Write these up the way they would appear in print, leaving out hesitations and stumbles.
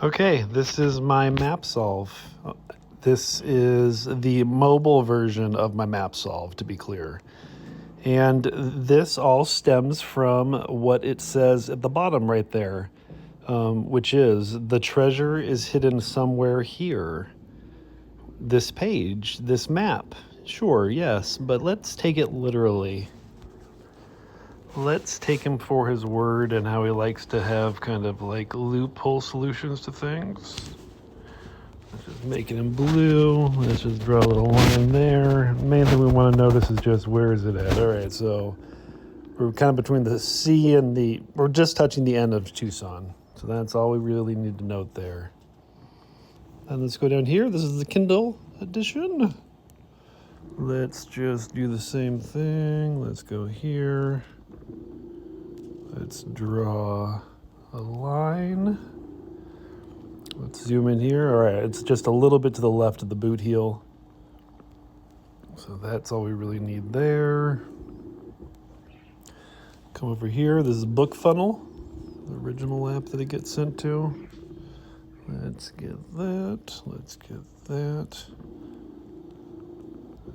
Okay, this is my map solve. This is the mobile version of my map solve, to be clear. And this all stems from what it says at the bottom right there, which is the treasure is hidden somewhere here. This page, this map. Sure, yes, but let's take it literally. Let's take him for his word and how he likes to have kind of like loophole solutions to things. Let's just make it in blue. Let's just draw a little line there. Main thing we want to notice is just where is it at. All right, so we're kind of between the C and we're just touching the end of Tucson. So that's all we really need to note there. And let's go down here. This is the Kindle edition. Let's just do the same thing. Let's go here. Let's draw a line. Let's zoom in here. All right, it's just a little bit to the left of the boot heel. So that's all we really need there. Come over here. This is Book Funnel, the original app that it gets sent to. Let's get that. Let's get that.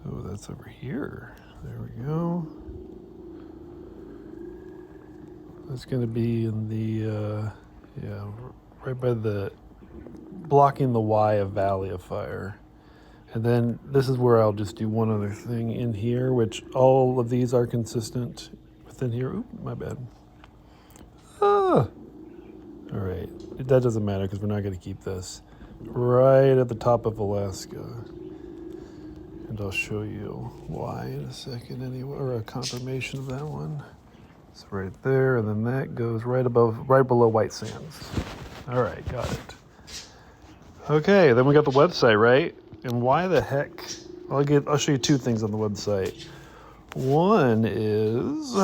Oh, that's over here. There we go. That's going to be in the, right by the, blocking the Y of Valley of Fire. And then this is where I'll just do one other thing in here, which all of these are consistent within here. Oop, my bad. All right, that doesn't matter because we're not going to keep this. Right at the top of Alaska. And I'll show you why in a second anyway, or a confirmation of that one. It's right there, and then that goes right below White Sands. All right, got it. Okay, then we got the website, right? And why the heck? I'll show you two things on the website. One is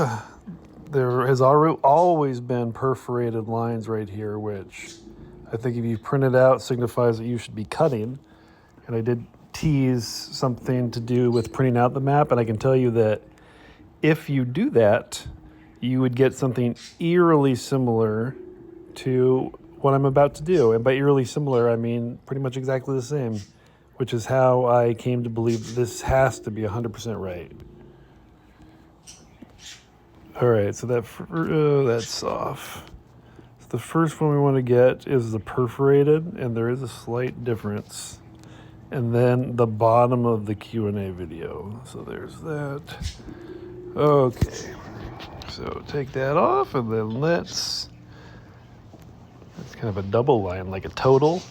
there has always been perforated lines right here, which I think if you print it out signifies that you should be cutting. And I did tease something to do with printing out the map, and I can tell you that if you do that, you would get something eerily similar to what I'm about to do. And by eerily similar, I mean pretty much exactly the same, which is how I came to believe this has to be 100% right. All right, so that's off. So the first one we want to get is the perforated, and there is a slight difference. And then the bottom of the Q&A video. So there's that. Okay. So take that off, and then that's kind of a double line, like a total,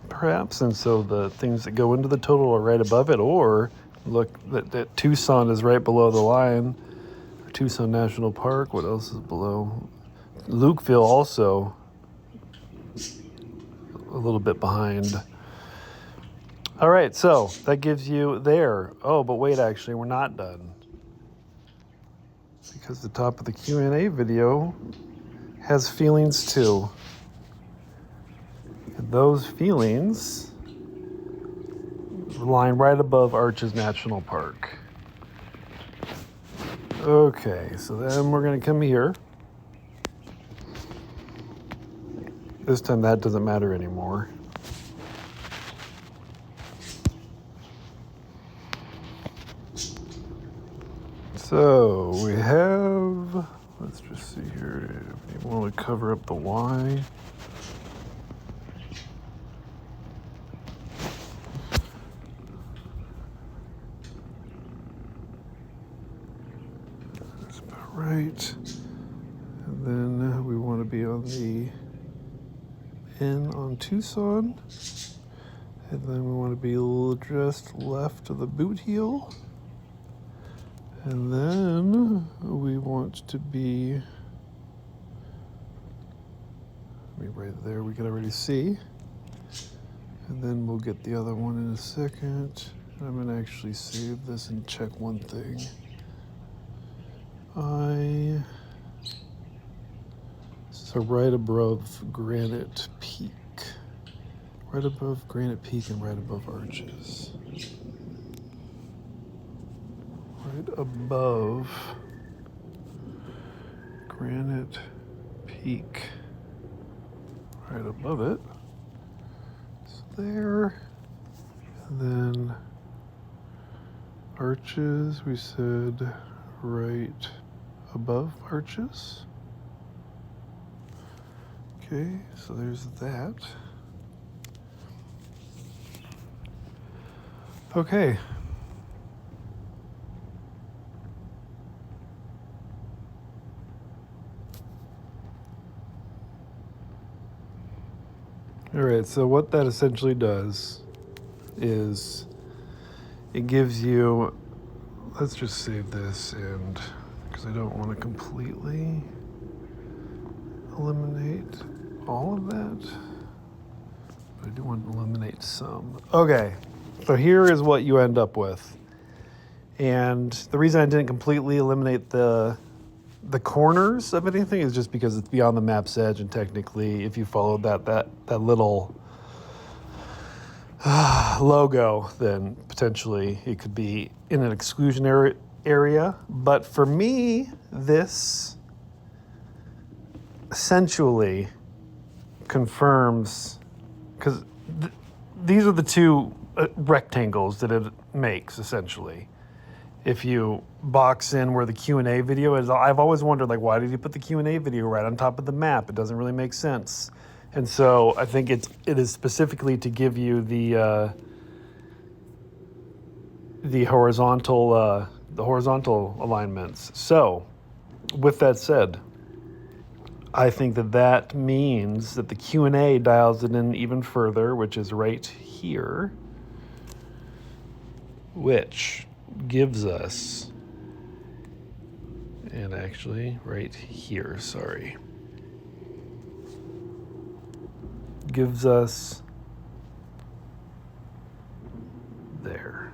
perhaps. And so the things that go into the total are right above it. Or look, that Tucson is right below the line. Tucson National Park. What else is below? Lukeville also a little bit behind. All right, so that gives you there. Oh, but wait, actually, we're not done. Because the top of the Q&A video has feelings too. And those feelings line right above Arches National Park. Okay, so then we're going to come here. This time that doesn't matter anymore. So we have, let's just see here, if you want to cover up the Y. That's about right. And then we want to be on the N on Tucson. And then we want to be just left of the boot heel. And then we want to be right there, we can already see. And then we'll get the other one in a second. I'm gonna actually save this and check one thing. So right above Granite Peak. Right above Granite Peak and right above Arches. Right above Granite Peak. Right above it. there. And then arches, we said right above arches. Okay, so there's that. Okay. All right, so what that essentially does is it gives you, let's just save this, and because I don't want to completely eliminate all of that, but I do want to eliminate some. Okay, so here is what you end up with. And the reason I didn't completely eliminate the corners of anything is just because it's beyond the map's edge, and technically if you followed that little logo, then potentially it could be in an exclusionary area. But for me, this essentially confirms, because these are the two rectangles that it makes essentially. If you box in where the Q&A video is, I've always wondered, like, why did you put the Q&A video right on top of the map? It doesn't really make sense. And so I think it is specifically to give you the horizontal alignments. So with that said, I think that means that the Q&A dials it in even further, which is right here, which gives us, and actually right here, sorry, gives us there.